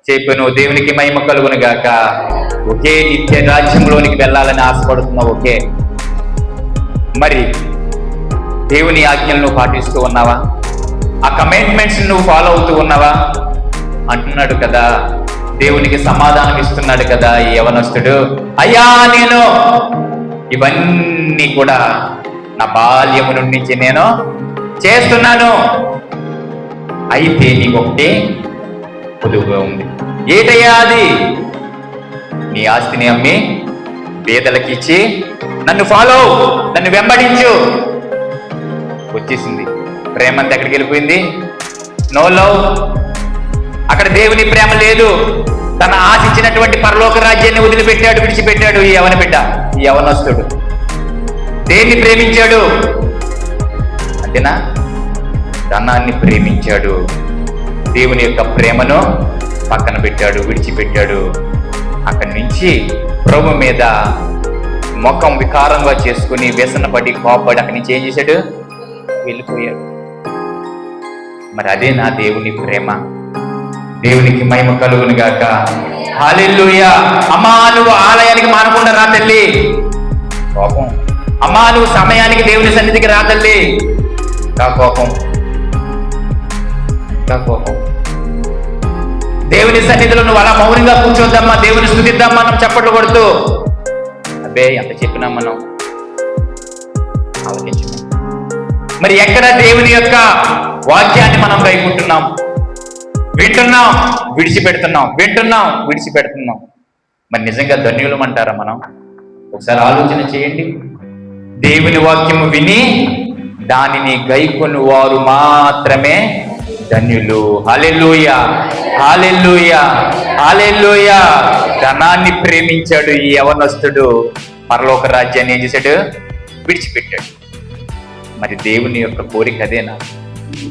చెప్పాను. దేవునికి మహిమ కలుగును గాక. ఒకే నిత్య రాజ్యంలోనికి వెళ్ళాలని ఆశపడుతున్నావు. ఓకే, మరి దేవుని ఆజ్ఞలను పాటిస్తూ ఉన్నావా? ఆ కమిట్మెంట్స్ నువ్వు ఫాలో అవుతూ ఉన్నావా? అంటున్నాడు కదా, దేవునికి సమాధానం ఇస్తున్నాడు కదా ఈ యవనస్తుడు. అయ్యా, నేను ఇవన్నీ కూడా నా బాల్యము నుంచి నేను చేస్తున్నాను. అయితే నీకొకటే పొదువుగా ఉంది. ఏటయ్యా అది? నీ ఆస్తిని అమ్మి పేదలకి ఇచ్చి నన్ను ఫాలో, నన్ను వెంబడించు. వచ్చేసింది. ప్రేమ అంతా ఎక్కడికి వెళ్ళిపోయింది? No love. అక్కడ దేవుని ప్రేమ లేదు. తన ఆశించినటువంటి పరలోక రాజ్యాన్ని వదిలిపెట్టాడు, విడిచిపెట్టాడు ఈ యవన బిడ్డ, ఈ యవనస్తుడు. దేన్ని ప్రేమించాడు? అంతేనా? ధనాన్ని ప్రేమించాడు. దేవుని యొక్క ప్రేమను పక్కన పెట్టాడు, విడిచిపెట్టాడు. అక్కడి నుంచి ప్రభు మీద ముఖం వికారంగా చేసుకుని వ్యసనపడి కోపడి అక్కడి నుంచి ఏం చేశాడు? వెళ్ళిపోయాడు. మరి అదే నా దేవుని ప్రేమ. దేవునికి మహిమ కలుగును గాక. హల్లెలూయా. అమ్మా, నువ్వు ఆలయానికి మానకుండా రా తల్లి. కోపం. అమ్మా, నువ్వు సమయానికి దేవుని సన్నిధికి రా తల్లి. కోపం. దేవుని సన్నిధిలో నువ్వు అలా మౌనంగా కూర్చోద్దమ్మా, దేవుని స్తుతిద్దామా మనం చప్పట్లు కొడుతూ. అబ్బే, ఎంత చెప్పినా మనం ఆలోచించు. మరి ఎక్కడ దేవుని యొక్క వాక్యాన్ని మనం కైకుంటున్నాం? వింటున్నాం, విడిచిపెడుతున్నాం, వింటున్నాం, విడిచిపెడుతున్నాం. మరి నిజంగా ధన్యులం అంటారా మనం? ఒకసారి ఆలోచన చేయండి. దేవుని వాక్యము విని దానిని గైకొని వారు మాత్రమే ధన్యులు. హల్లెలూయా, హల్లెలూయా, హల్లెలూయా. ధనాన్ని ప్రేమించాడు ఈ యవనస్తుడు. పరలోక రాజ్యాన్ని ఏం చేశాడు? విడిచిపెట్టాడు. మరి దేవుని యొక్క కోరిక అదేనా?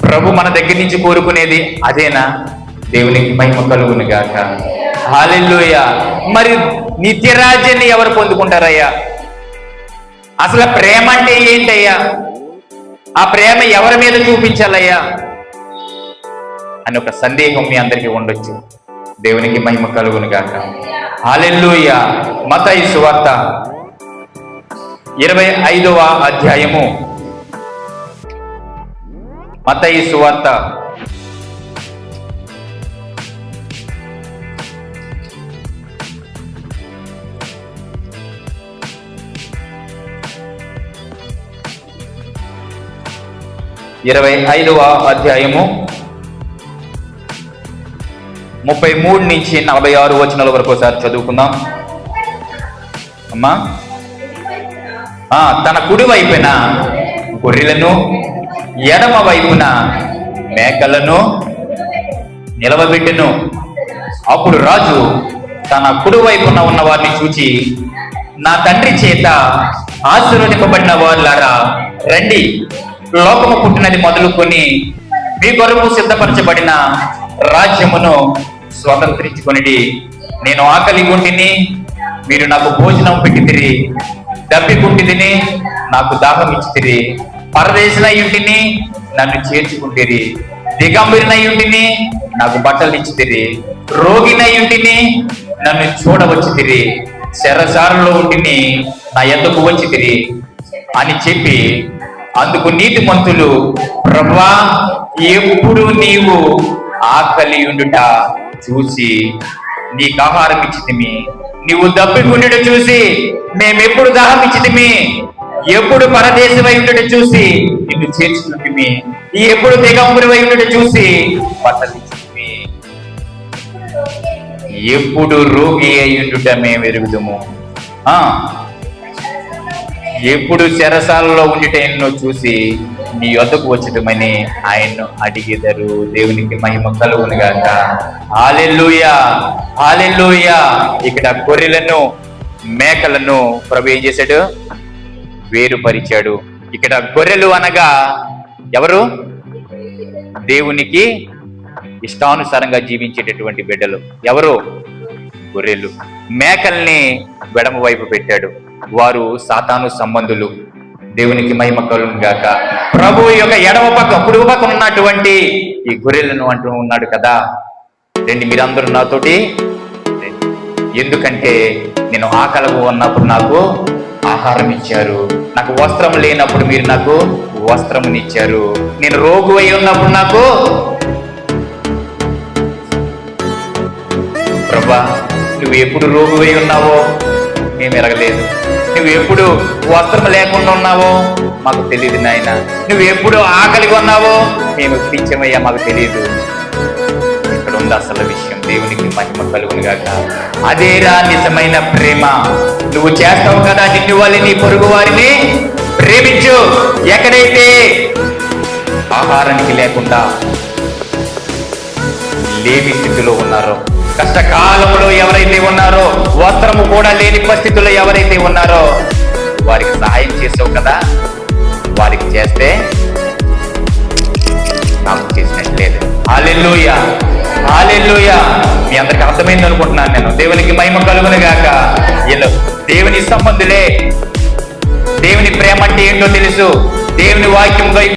ప్రభు మన దగ్గర నుంచి కోరుకునేది అదేనా? దేవునికి మహిమ కలుగును గాక. హల్లెలూయా. మరి నిత్య రాజ్యాన్ని ఎవరు పొందుకుంటారయ్యా? అసలు ప్రేమ అంటే ఏంటయ్యా? ఆ ప్రేమ ఎవరి మీద చూపించాలయ్యా అని ఒక సందేహం మీ అందరికీ ఉండొచ్చు. దేవునికి మహిమ కలుగును గాక. హల్లెలూయా. మత్తయి సువార్త 25వ అధ్యాయము. మత్తయి సువార్త 25వ అధ్యాయము 33 నుంచి 46 వచనాల వరకు ఒకసారి చదువుకుందాం. అమ్మా, తన కుడి వైపున గొర్రెలను, ఎడమ వైపున మేకలను నిలవబెట్టెను. అప్పుడు రాజు తన కుడి వైపున ఉన్న వారిని చూచి, నా తండ్రి చేత ఆశీర్వదింపబడిన వారులారా, రండి, లోకము పుట్టినది మొదలుకొని మీ కొరకు సిద్ధపరచబడిన రాజ్యమును స్వతంత్రించుకొనిడి. నేను ఆకలి గుంటిని, మీరు నాకు భోజనం పెట్టితిరి. దప్పికుంటిని, నాకు దాహం ఇచ్చితిరి. పరదేశినయుంటిని, నన్ను చేర్చుకుంటిరి. దిగంబరినయుంటిని, నాకు బట్టలు ఇచ్చితిరి. రోగినయుంటిని, నన్ను చూడవచ్చితిరి. చెరసాలలో ఉంటిని, నా యొద్దకు వచ్చితిరి అని చెప్పి, అందుకు నీతిమంతులు, ప్రభువా, ఎప్పుడు నీవు ఆకలి ఉండుట చూసి నీకు ఆహారం ఇచ్చితిమి, నీవు దప్పికుండుట చూసి మేమెప్పుడు దాహం ఇచ్చితిమి, ఎప్పుడు పరదేశమై ఉండుట చూసి నిన్ను చేర్చుకుంటిమి, ఎప్పుడు దిగంబరివై ఉండుట చూసి బట్టలు ఇచ్చితిమి, ఎప్పుడు రోగి అయి ఉండుట మేము ఎరుగుదము, ఎప్పుడు చెరసాలలో ఉండిట ఎన్నో చూసి నీ యొద్దకు వచ్చటమని ఆయన్ను అడిగెదరు. దేవునికి మహిమ కలుగును గాక. హల్లెలూయా, హల్లెలూయా. ఇక్కడ గొర్రెలను, మేకలను ప్రభు ఏం చేశాడు? వేరుపరిచాడు. ఇక్కడ గొర్రెలు అనగా ఎవరు? దేవునికి ఇష్టానుసారంగా జీవించేటటువంటి బిడ్డలు. ఎవరు? గొర్రెలు. మేకల్ని వెడమ వైపు పెట్టాడు. వారు సాతాను సంబంధులు. దేవునికి మహిమ కలుగును గాక. ప్రభు యొక్క ఎడమ పక్క, కుడి పక్కన ఉన్నటువంటి ఈ గొర్రెలను అంటూ ఉన్నాడు కదా, రండి మీరందరూ నాతోటి రండి. ఎందుకంటే నేను ఆకలిగా ఉన్నప్పుడు నాకు ఆహారం ఇచ్చారు, నాకు వస్త్రం లేనప్పుడు మీరు నాకు వస్త్రమునిచ్చారు, నేను రోగువై ఉన్నప్పుడు నాకు ప్రభా నువ్వు ఎప్పుడు రోగువై ఉన్నావో మేము ఎరగలేదు, నువ్వు ఎప్పుడు వస్త్రం లేకుండా ఉన్నావో మాకు తెలియదు నాయన, నువ్వు ఎప్పుడు ఆకలిగా ఉన్నావో మేము పిచ్చమయ్యా మాకు తెలియదు. ఇక్కడ ఉంది అసలు విషయం. దేవునికి మహిమ కలుగును గాక. అదేరా నిజమైన ప్రేమ. నువ్వు చేస్తావు కదా నిన్ను వాళ్ళని నీ పొరుగు వారిని ప్రేమించు. ఎక్కడైతే ఆహారానికి లేకుండా లేని స్థితిలో ఉన్నారో, కష్టకాలంలో ఎవరైతే ఉన్నారో, వస్త్రము కూడా లేని పరిస్థితుల్లో ఎవరైతే ఉన్నారో వారికి సహాయం చేసావు కదా, వారికి చేస్తే నాకు చేసినట్లేదు. హల్లెలూయా, హల్లెలూయా. మీ అందరికి అర్థమైంది అనుకుంటున్నాను నేను. దేవునికి మహిమ కలుగును గాక. వీళ్ళు దేవుని సంబంధులే. దేవుని ప్రేమ అంటే ఏంటో తెలుసు. దేవుని వాక్యం